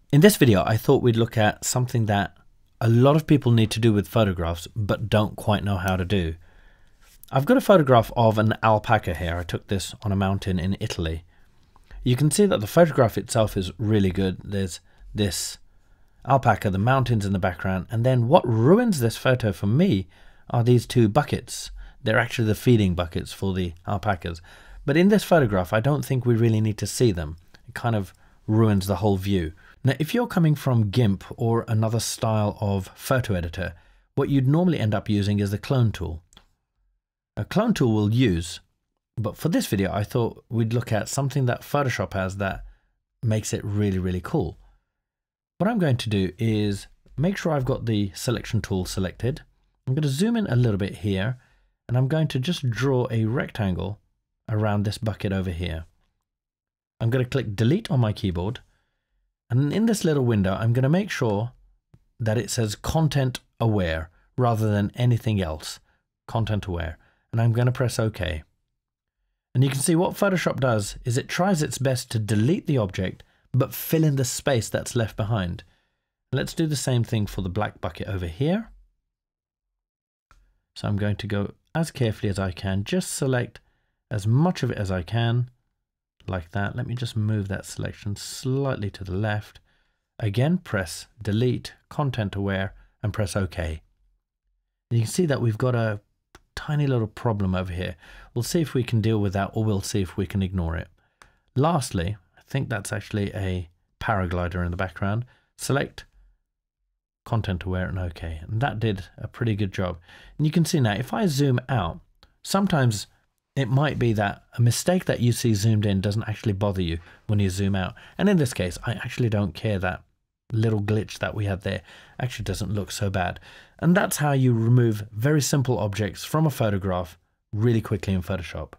In this video, I thought we'd look at something that a lot of people need to do with photographs, but don't quite know how to do. I've got a photograph of an alpaca here. I took this on a mountain in Italy. You can see that the photograph itself is really good. There's this alpaca, the mountains in the background, and then what ruins this photo for me are these two buckets. They're actually the feeding buckets for the alpacas. But in this photograph, I don't think we really need to see them. It kind of ruins the whole view. Now, if you're coming from GIMP or another style of photo editor, what you'd normally end up using is the clone tool. A clone tool we'll use, but for this video, I thought we'd look at something that Photoshop has that makes it really, really cool. What I'm going to do is make sure I've got the selection tool selected. I'm going to zoom in a little bit here, and I'm going to just draw a rectangle around this bucket over here. I'm going to click delete on my keyboard. And in this little window, I'm going to make sure that it says content aware rather than anything else. Content aware. And I'm going to press OK. And you can see what Photoshop does is it tries its best to delete the object, but fill in the space that's left behind. Let's do the same thing for the black bucket over here. So I'm going to go as carefully as I can, just select as much of it as I can. Like that. Let me just move that selection slightly to the left. Again, press delete, content aware, and press OK. You can see that we've got a tiny little problem over here. We'll see if we can deal with that, or we'll see if we can ignore it. Lastly, I think that's actually a paraglider in the background. Select content aware and OK. And that did a pretty good job. And you can see now, if I zoom out, sometimes it might be that a mistake that you see zoomed in doesn't actually bother you when you zoom out. And in this case, I actually don't care. That little glitch that we had there actually doesn't look so bad. And that's how you remove very simple objects from a photograph really quickly in Photoshop.